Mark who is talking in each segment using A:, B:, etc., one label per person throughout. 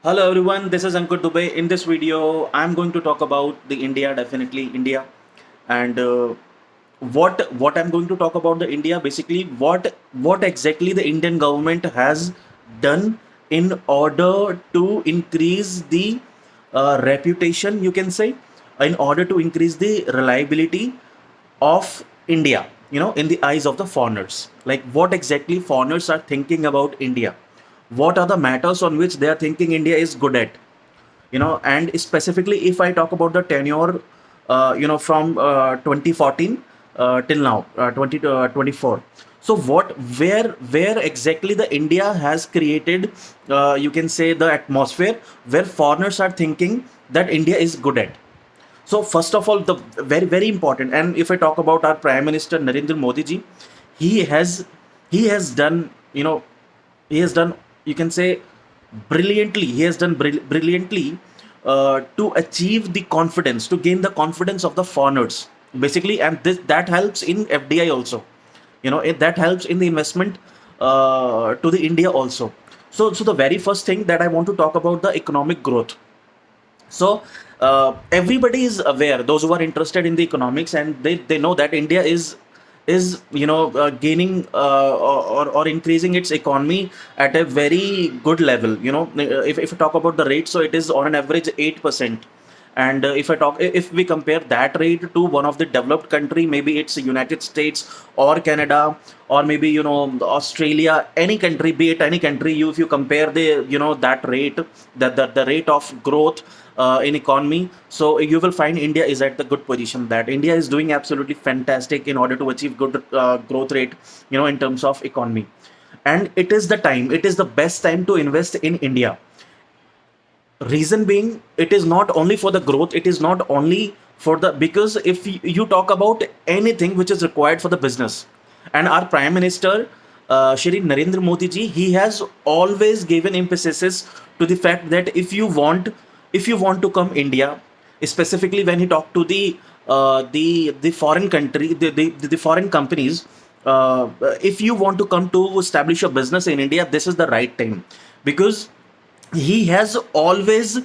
A: Hello everyone, this is Ankur Dubey. In this video, I'm going to talk about the India, definitely India, and what I'm going to talk about the India. Basically, what exactly the Indian government has done in order to increase the reputation, you can say, in order to increase the reliability of India, in the eyes of the foreigners. Like what exactly foreigners are thinking about India. What are the matters on which they are thinking India is good at? And specifically if I talk about the tenure, from 2014 till now, 2024. So where exactly the India has created, you can say, the atmosphere where foreigners are thinking that India is good at. So first of all, the very important, and if I talk about our Prime Minister Narendra Modi ji, he has he has done, he has done, you can say, brilliantly. He has done brilliantly to achieve the confidence, to gain the confidence of the foreigners, basically, and that helps in FDI also. That helps in the investment to the India also. So the very first thing that I want to talk about the economic growth. So everybody is aware, those who are interested in the economics, and they know that India is gaining or increasing its economy at a very good level. If you talk about the rate, so it is on an average 8%. And if we compare that rate to one of the developed country, maybe it's United States or Canada, or maybe Australia, any country, be it any country, if you compare the that rate, the rate of growth in economy, so you will find India is at the good position, that India is doing absolutely fantastic in order to achieve good growth rate, in terms of economy. And it is the best time to invest in India. Reason being, it is not only for the growth, it is not only for the, because if you talk about anything which is required for the business, and our Prime Minister Shri Narendra Modi ji, he has always given emphasis to the fact that if you want to come India, specifically when he talked to the foreign country, the foreign companies, if you want to come to establish a business in India, this is the right time. Because he has always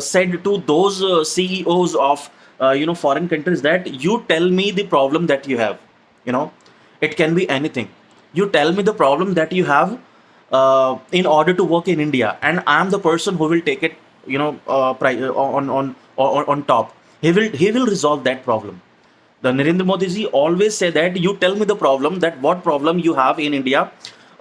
A: said to those CEOs of foreign countries that you tell me the problem that you have. you know it can be anything. You tell me the problem that you have in order to work in India, and I am the person who will take it, on top. He will resolve that problem. The Narendra Modi ji always say that you tell me the problem, that what problem you have in India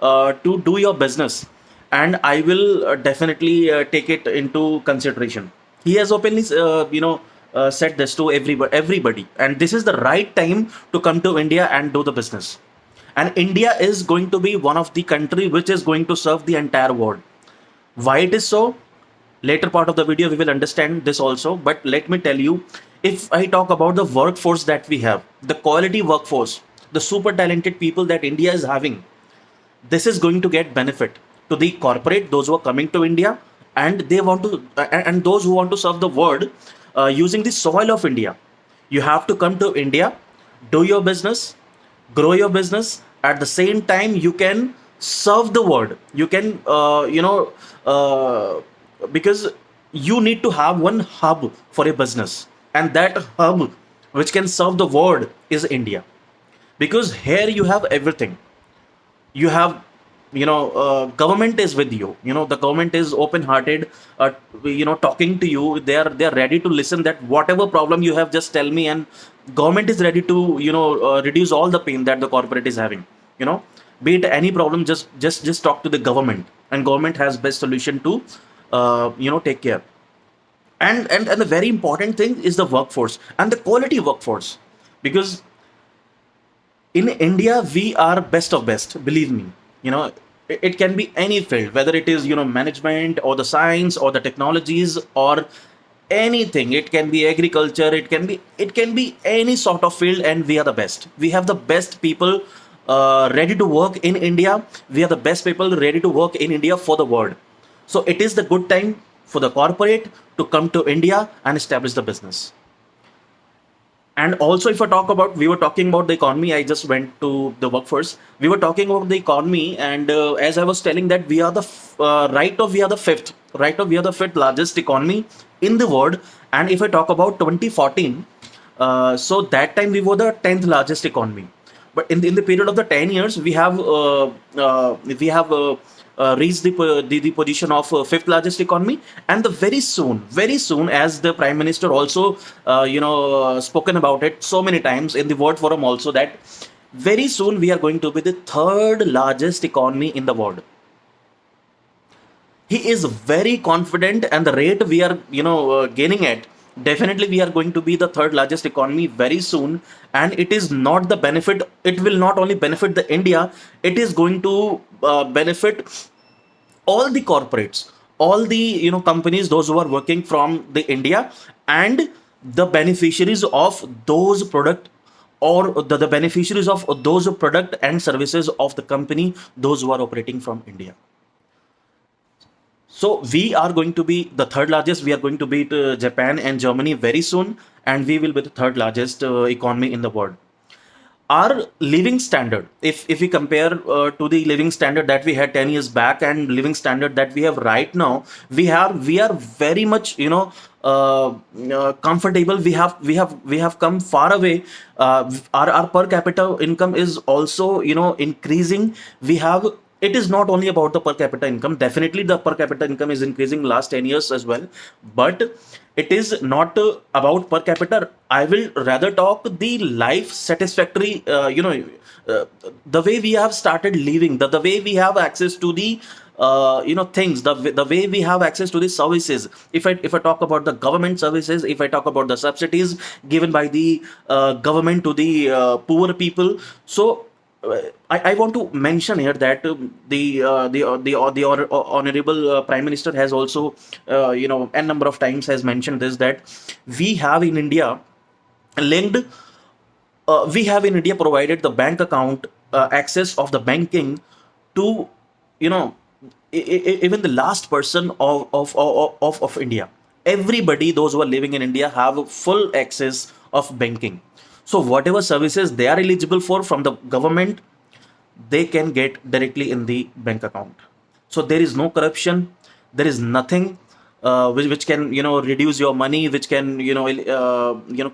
A: to do your business, and I will definitely take it into consideration. He has openly, said this to everybody, and this is the right time to come to India and do the business. And India is going to be one of the country which is going to serve the entire world. Why it is so? Later part of the video we will understand this also, but let me tell you, if I talk about the workforce that we have, the quality workforce, the super talented people that India is having, this is going to get benefit to the corporate, those who are coming to India, and they want to, and those who want to serve the world using the soil of India. You have to come to India, do your business, grow your business. At the same time, you can serve the world. You can, because you need to have one hub for a business, and that hub which can serve the world is India. Because here you have everything. You have, government is with you. The government is open hearted, talking to you. They are ready to listen, that whatever problem you have, just tell me, and government is ready to reduce all the pain that the corporate is having. you know be it any problem, just talk to the government, and government has best solution to take care. And the very important thing is the workforce, and the quality workforce. Because in India we are best of best, believe me. It can be any field, whether it is management, or the science, or the technologies, or anything. It can be agriculture, it can be any sort of field, and we are the best. We have the best people ready to work in India. We are the best people ready to work in India for the world. So it is the good time for the corporate to come to India and establish the business. And also, if I talk about, we were talking about the economy. I just went to the workforce. We were talking about the economy, and as I was telling that we are the we are the fifth largest economy in the world. And if I talk about 2014, so that time we were the 10th largest economy. But in the period of the 10 years, we have reached the position of fifth largest economy. And the very soon, as the prime minister also spoken about it so many times in the world forum also, that very soon we are going to be the third largest economy in the world. He is very confident, and the rate we are gaining at, definitely we are going to be the third largest economy very soon. And it is not the benefit, it will not only benefit the India, it is going to benefit all the corporates, all the companies, those who are working from the India, and the beneficiaries of those product, or the beneficiaries of those product and services of the company, those who are operating from India. So we are going to be the third largest. We are going to beat Japan and Germany very soon, and we will be the third largest economy in the world. Our living standard, if we compare to the living standard that we had 10 years back and living standard that we have right now, we are very much comfortable. We have come far away. Our per capita income is also increasing. We have, it is not only about the per capita income. Definitely the per capita income is increasing last 10 years as well, but it is not about per capita. I will rather talk the life satisfactory, uh, the way we have started living, the way we have access to the things, the way we have access to the services. If I talk about the government services, if I talk about the subsidies given by the government to the poor people. So I want to mention here that the honorable Prime Minister has also n number of times has mentioned this, that we have in India linked we have in India provided the bank account access of the banking to you know even the last person of India. Everybody, those who are living in India, have full access of banking. So whatever services they are eligible for from the government, they can get directly in the bank account. So there is no corruption, there is nothing which can reduce your money, which can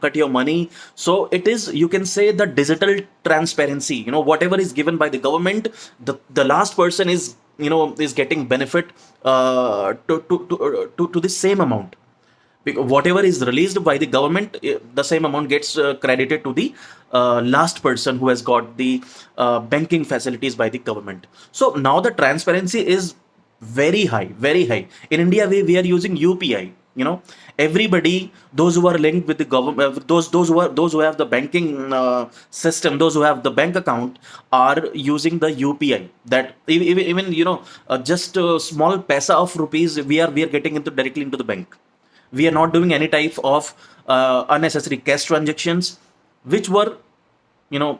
A: cut your money. So it is, you can say, the digital transparency. Whatever is given by the government, the last person is getting benefit to the same amount. Because whatever is released by the government, the same amount gets credited to the last person who has got the banking facilities by the government. So now the transparency is very high, very high. In India, we are using UPI. Everybody, those who are linked with the government, those who have the banking system, those who have the bank account, are using the UPI. That even just a small paisa of rupees, we are getting into directly into the bank. We are not doing any type of unnecessary cash transactions, which were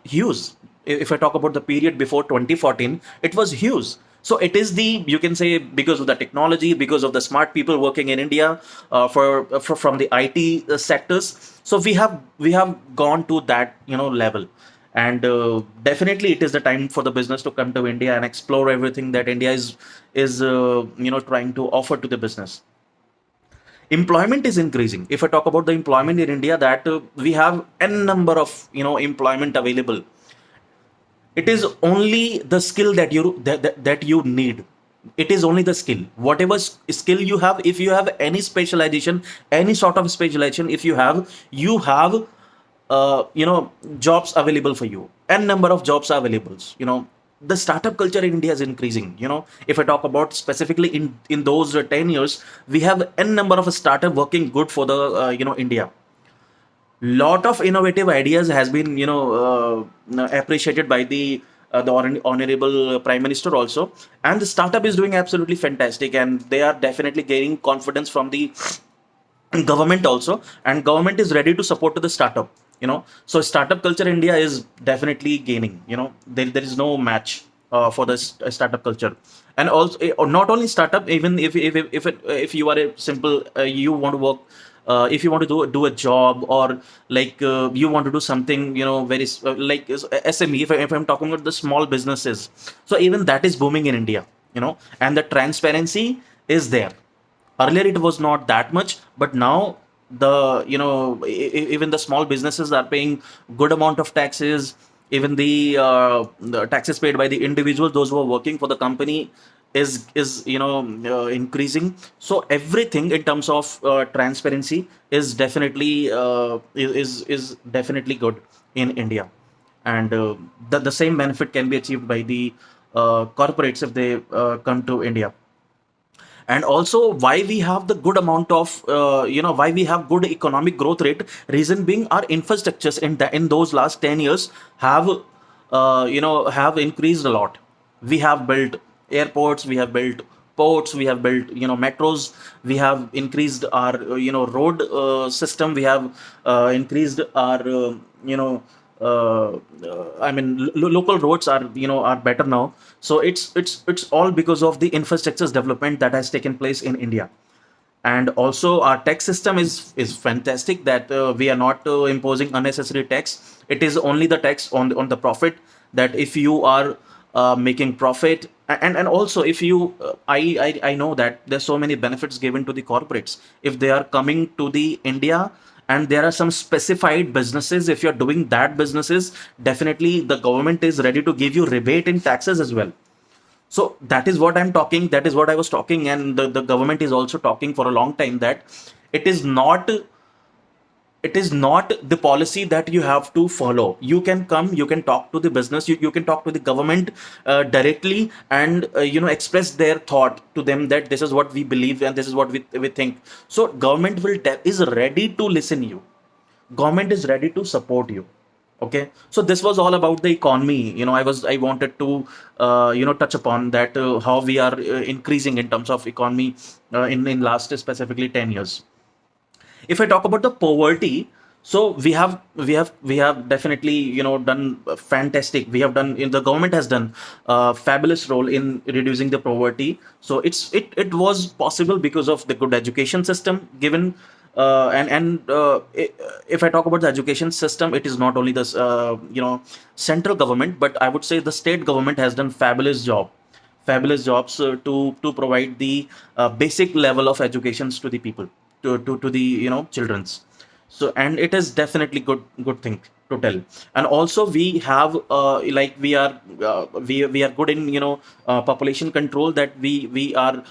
A: huge. If I talk about the period before 2014, it was huge. So it is the, you can say, because of the technology, because of the smart people working in India, for from the IT sectors. So we have gone to that level. And definitely it is the time for the business to come to India and explore everything that India is trying to offer to the business. Employment is increasing. If I talk about the employment in India, that we have n number of employment available. It is only the skill that you need. It is only the skill, whatever skill you have. If you have any specialization, any sort of specialization, if you have jobs available for you. N number of jobs are available. The startup culture in India is increasing. If I talk about specifically in those 10 years, we have n number of startup working good for the India. Lot of innovative ideas has been appreciated by the honorable Prime Minister also. And the startup is doing absolutely fantastic, and they are definitely gaining confidence from the government also. And government is ready to support to the startup. So startup culture in India is definitely gaining. There is no match for the startup culture. And also, not only startup, even if you are a simple, you want to work if you want to do a job, or like you want to do something, very SME. If I'm talking about the small businesses, so even that is booming in India, and the transparency is there. Earlier it was not that much, but now the even the small businesses are paying good amount of taxes. Even the taxes paid by the individuals, those who are working for the company, is increasing. So everything in terms of transparency is definitely is definitely good in India. And the same benefit can be achieved by the corporates if they come to India. And also why we have the good amount of why we have good economic growth rate, reason being our infrastructures in those last 10 years have have increased a lot. We have built airports, we have built ports, we have built metros, we have increased our road system, we have increased our I mean, local roads are are better now. So it's all because of the infrastructures development that has taken place in India. And also our tax system is fantastic, that we are not imposing unnecessary tax. It is only the tax on the profit, that if you are making profit. And also if you I know that there's so many benefits given to the corporates if they are coming to the India. And there are some specified businesses, if you're doing that businesses, definitely the government is ready to give you rebate in taxes as well. So that is what I'm talking, that is what I was talking. And the government is also talking for a long time that it is not it is not the policy that you have to follow. You can come, you can talk to the business, you can talk to the government directly, and express their thought to them, that this is what we believe and this is what we think. So government is ready to listen you, government is ready to support you. Okay, so this was all about the economy. I wanted to touch upon that, how we are increasing in terms of economy in last specifically 10 years. If I talk about the poverty, so we have definitely done fantastic. We have done, the government has done a fabulous role in reducing the poverty. So it was possible because of the good education system given. If I talk about the education system, it is not only the central government, but I would say the state government has done fabulous jobs to provide the basic level of educations to the people, to the children's. So, and it is definitely good thing to tell. And also we have like we are good in population control, that we are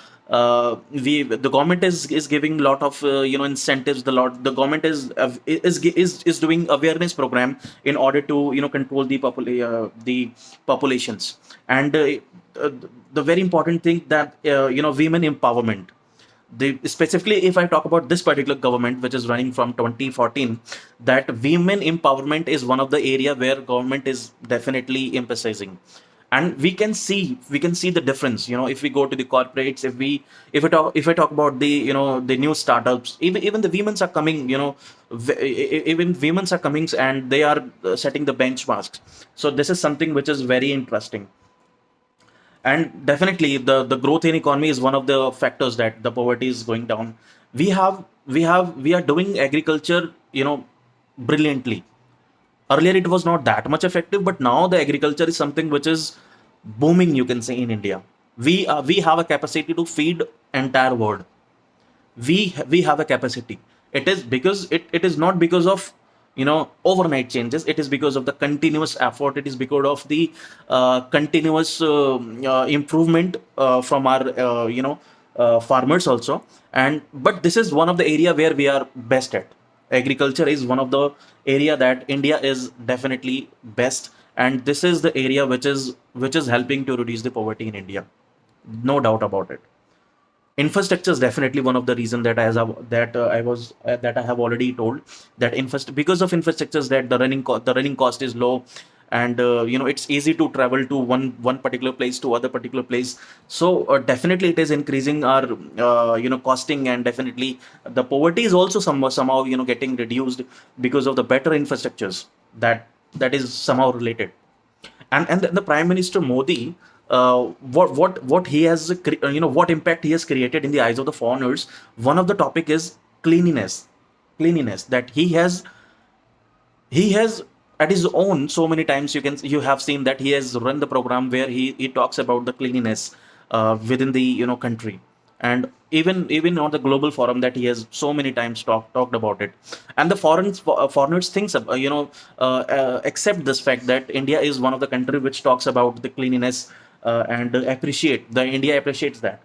A: we the government is giving a lot of incentives. The government is doing awareness program in order to control the populations. And the very important thing, that women empowerment. Specifically if I talk about this particular government, which is running from 2014, that women empowerment is one of the area where government is definitely emphasizing. And we can see the difference, if we go to the corporates, if I talk about the the new startups, even the women's are coming, even women's are coming, and they are setting the benchmarks. So this is something which is very interesting. And definitely the growth in economy is one of the factors that the poverty is going down. We are doing agriculture brilliantly. Earlier it was not that much effective, but now the agriculture is something which is booming, you can say, in India. We have a capacity to feed entire world. We have a capacity. It is because it is not because of overnight changes. It is because of the continuous effort. It is because of the continuous improvement from our farmers also. And but this is one of the area where we are best at. Agriculture is one of the area that India is definitely best, and this is the area which is helping to reduce the poverty in India, no doubt about it. Infrastructure is definitely one of the reason that I have already told, that because of infrastructures, that the running cost is low. And it's easy to travel to one particular place to other particular place. So definitely it is increasing our costing. And definitely the poverty is also somehow getting reduced because of the better infrastructures, that is somehow related. And the Prime Minister Modi, what he has what impact he has created in the eyes of the foreigners. One of the topic is cleanliness. cleanliness, that he has at his own so many times, you have seen that he has run the program where he talks about the cleanliness within the country, and even on the global forum, that he has so many times talked about it. And the foreigners thinks accept this fact that India is one of the country which talks about the cleanliness, and appreciate the India appreciates that.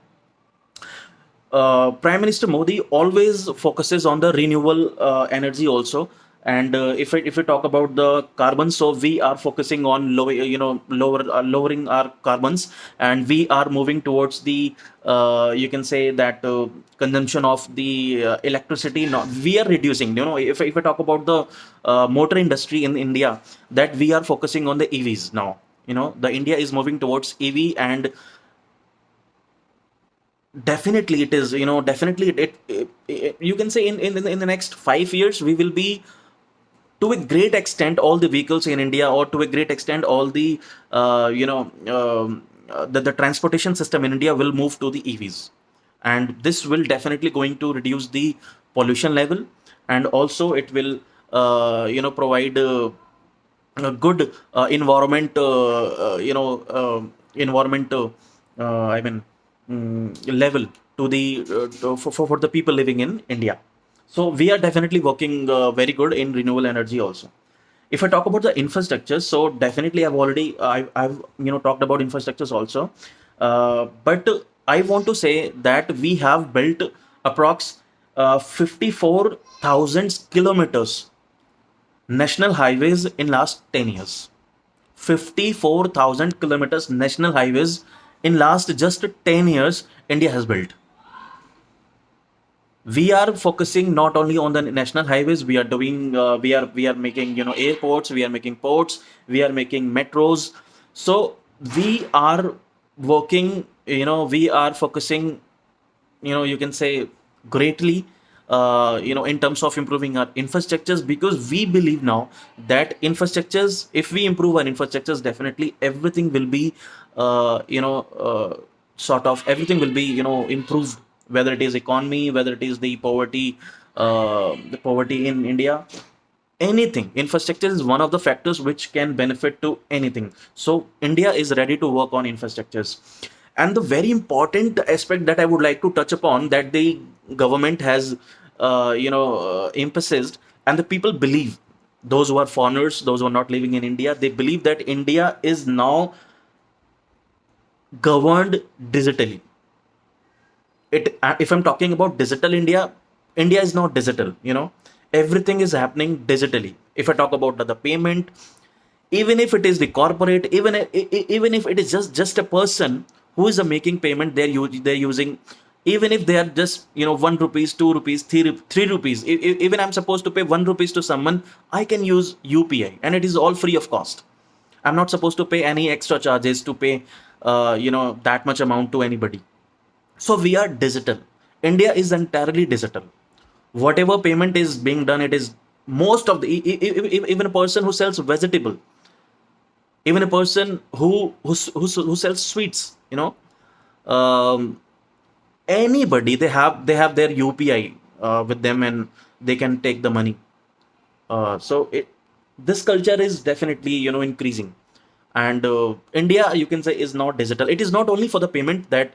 A: Prime Minister Modi always focuses on the renewable energy also. And if we talk about the carbon, so we are focusing on lowering our carbons, and we are moving towards the you can say that consumption of the electricity. Not we are reducing. If I talk about the motor industry in India, that we are focusing on the EVs now. The India is moving towards EV, and definitely it is, definitely you can say in the next 5 years we will be, to a great extent, all the vehicles in India, or to a great extent all the the transportation system in India will move to the EVs, and this will definitely going to reduce the pollution level, and also it will provide a good environment, environment, I mean, level to the for the people living in India. So we are definitely working very good in renewable energy also. If I talk about the infrastructure, so definitely I've talked about infrastructures also, but I want to say that we have built approx 54,000 kilometers national highways in last 10 years. 54,000 kilometers national highways in last just 10 years India has built. We are focusing not only on the national highways, we are doing we are making airports, we are making ports, we are making metros. So we are working, we are focusing, you can say, greatly in terms of improving our infrastructures, because we believe now that infrastructures, if we improve our infrastructures, definitely everything will be sort of everything will be improved, whether it is economy, whether it is the poverty in India, anything. Infrastructure is one of the factors which can benefit to anything. So India is ready to work on infrastructures. And the very important aspect that I would like to touch upon, that the government has emphasized, and the people believe, those who are foreigners, those who are not living in India, they believe that India is now governed digitally. If I'm talking about digital India, India is not digital. Everything is happening digitally. If I talk about the payment, even if it is the corporate, even if it is just a person who is making payment, they're using, even if they are just 1 rupees, 2 rupees, 3 rupees, even I'm supposed to pay 1 rupees to someone, I can use UPI, and it is all free of cost. I'm not supposed to pay any extra charges to pay that much amount to anybody. So we are digital. India is entirely digital. Whatever payment is being done, it is most of the even a person who sells vegetable, even a person who sells sweets, um, anybody, they have their UPI with them, and they can take the money. So this culture is definitely increasing. And India, you can say, is not digital. It is not only for the payment, that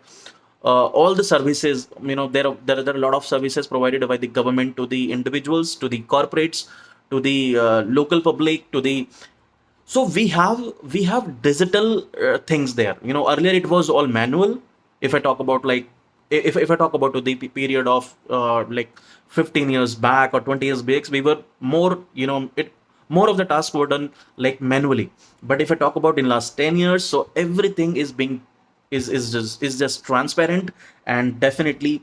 A: all the services, there are a lot of services provided by the government to the individuals, to the corporates, to the local public, to the, so we have digital things there. Earlier it was all manual. If I talk about, like, if I talk about the period of like 15 years back or 20 years back, we were more, more of the tasks were done like manually. But if I talk about in last 10 years, so everything is being is just transparent, and definitely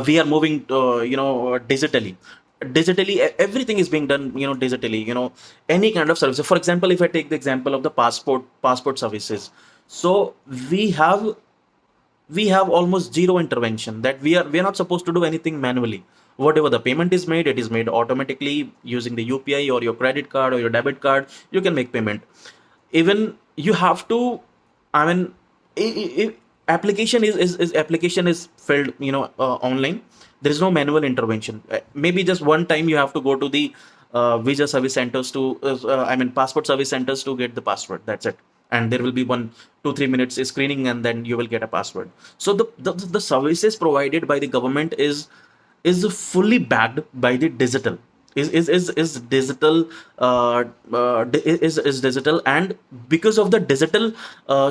A: we are moving digitally. Everything is being done digitally. Any kind of service, for example, if I take the example of the passport services, so we have almost zero intervention, that we are not supposed to do anything manually. Whatever the payment is made, it is made automatically using the UPI or your credit card or your debit card. You can make payment. Even you have to, I mean, application is filled online. There is no manual intervention. Maybe just one time you have to go to the visa service centers to, I mean, passport service centers to get the password. That's it. And there will be 1, 2, 3 minutes screening, and then you will get a password. So the services provided by the government is fully backed by the digital. Is digital, is digital, and because of the digital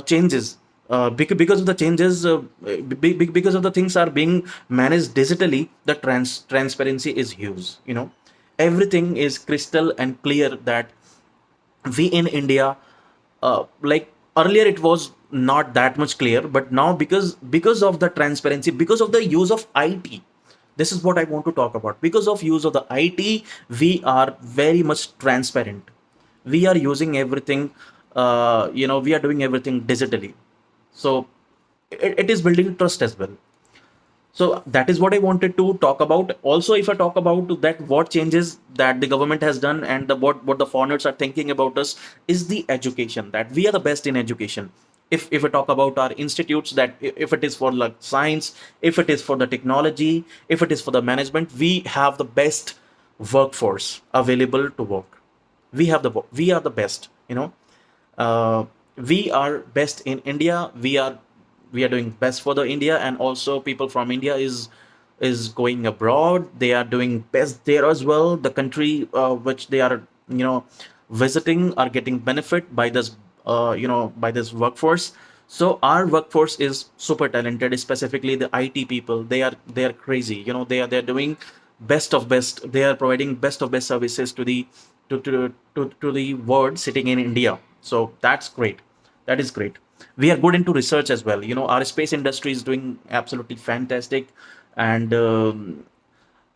A: changes, because of the changes, because of the things are being managed digitally, the transparency is huge. Everything is crystal and clear that we in India, like earlier it was not that much clear, but now because of the transparency, because of the use of IT, this is what I want to talk about. Because of use of the IT, we are very much transparent. We are using everything, we are doing everything digitally. So it is building trust as well. So that is what I wanted to talk about. Also, if I talk about that, what changes that the government has done, and what the foreigners are thinking about us, is the education, that we are the best in education. If I talk about our institutes, that if it is for like science, if it is for the technology, if it is for the management, we have the best workforce available to work. We are the best. uh, we are best in India. We are doing best for the India, and also people from India is going abroad. They are doing best there as well. The country which they are visiting are getting benefit by this, by this workforce. So our workforce is super talented, specifically the IT people. They are crazy. They're doing best of best. They are providing best of best services to the to the world sitting in India. So that's great. That is great. We are good into research as well. Our space industry is doing absolutely fantastic. And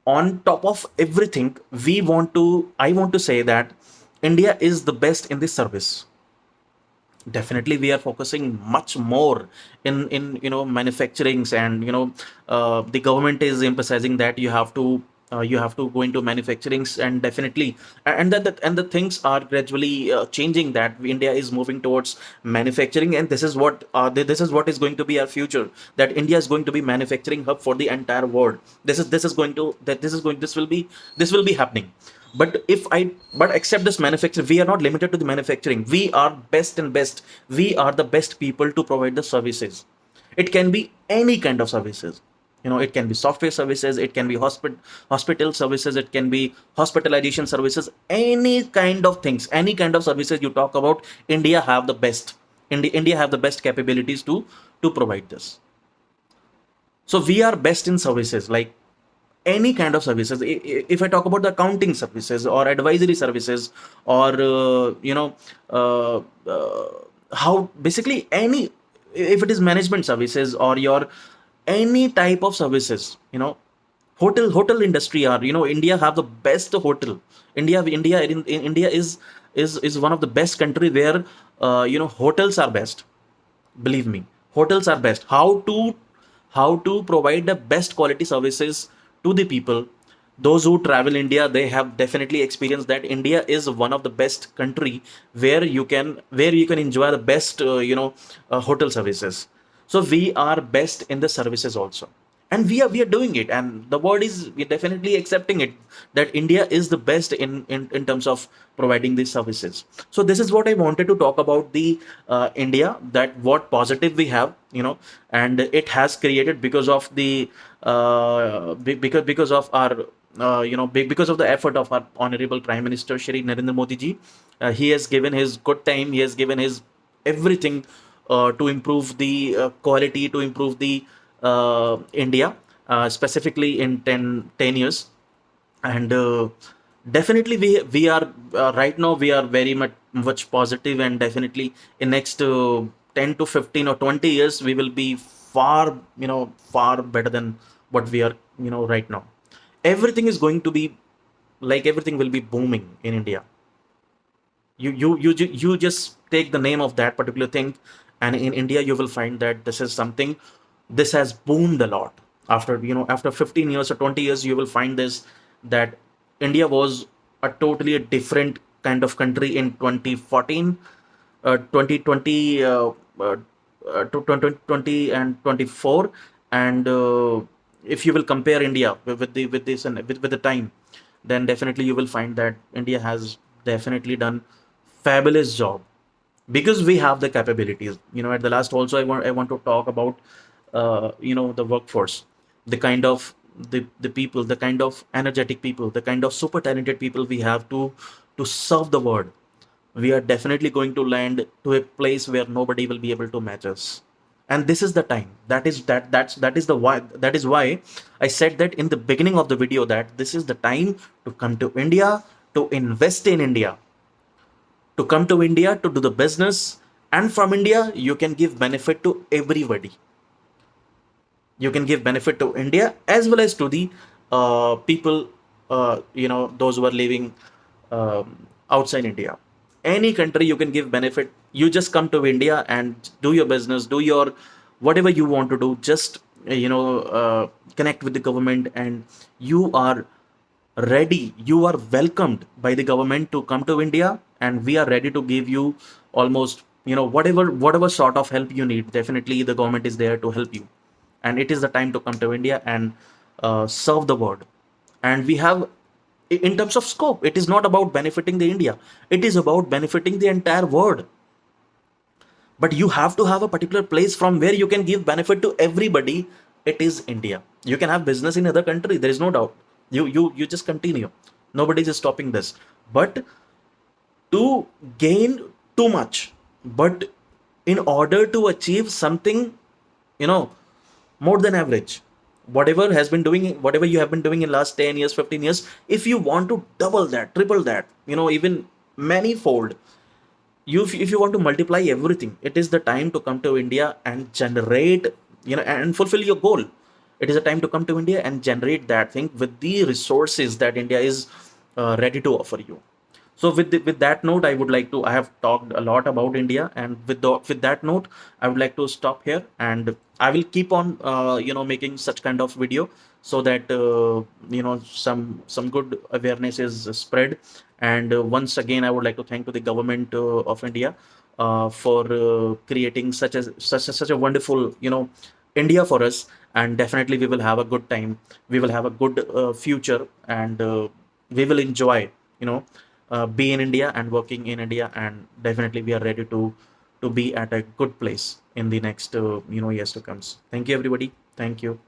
A: on top of everything, I want to say that India is the best in this service. Definitely we are focusing much more in manufacturings, and the government is emphasizing that you have to go into manufacturings, and definitely, and the things are gradually changing, that India is moving towards manufacturing, and this is what is going to be our future, that India is going to be manufacturing hub for the entire world. This will be happening. But except this manufacturing, we are not limited to the manufacturing. We are best and best. We are the best people to provide the services. It can be any kind of services. It can be software services, it can be hospital services, it can be hospitalization services, any kind of things, any kind of services you talk about. India have the best. India have the best capabilities to provide this. So we are best in services, like any kind of services. If I talk about the accounting services or advisory services, or uh, uh, how basically any, if it is management services, or your any type of services, hotel industry, are India have the best hotel. In India is one of the best country where hotels are best. Believe me, hotels are best. How to provide the best quality services to the people. Those who travel India, they have definitely experienced that India is one of the best country where you can enjoy the best hotel services. So we are best in the services also, and we are doing it, and the world is definitely accepting it, that India is the best in terms of providing these services. So this is what I wanted to talk about the India, that what positive we have, and it has created because of the because of our because of the effort of our honorable Prime Minister Shri Narendra Modi ji. He has given his good time, he has given his everything to improve the quality, to improve the India, specifically in 10 years. And definitely we are right now we are very much positive, and definitely in next 10 to 15 or 20 years we will be far better than what we are right now. Everything is going to be, like, everything will be booming in India. You just take the name of that particular thing, and in India you will find that this is something, this has boomed a lot. After 15 years or 20 years, you will find this, that India was a totally a different kind of country in 2014, 2020, to 2020 and 24. And if you will compare India with this and with the time, then definitely you will find that India has definitely done fabulous job because we have the capabilities. At the last also, I want to talk about the workforce, the kind of the people, the kind of energetic people, the kind of super talented people we have to serve the world. We are definitely going to land to a place where nobody will be able to match us. And this is the time. That is why I said that in the beginning of the video, that this is the time to come to India, to invest in India, to come to India to do the business. And from India, you can give benefit to everybody. You can give benefit to India as well as to the people, those who are living outside India. Any country you can give benefit. You just come to India and do your business, do your whatever you want to do. Just connect with the government, and you are ready. You are welcomed by the government to come to India, and we are ready to give you almost whatever sort of help you need. Definitely, the government is there to help you, and it is the time to come to India and serve the world. And we have, in terms of scope, it is not about benefiting the India. It is about benefiting the entire world. But you have to have a particular place from where you can give benefit to everybody. It is India. You can have business in other country, there is no doubt. You just continue. Nobody is stopping this. But to gain too much, but in order to achieve something, you know more than average, whatever you have been doing in last 10 years, 15 years, if you want to double that, triple that, even manifold, if you want to multiply everything, it is the time to come to India and generate, and fulfill your goal. It is a time to come to India and generate that thing with the resources that India is ready to offer you. So with that note, I have talked a lot about India, and with that note, I would like to stop here, and I will keep on making such kind of video, so that some good awareness is spread. And once again, I would like to thank to the government of India for creating such a wonderful India for us. And definitely we will have a good time. We will have a good future, and we will enjoy, you know be in India and working in India. And definitely we are ready to be at a good place in the next years to comes. Thank you, everybody. Thank you.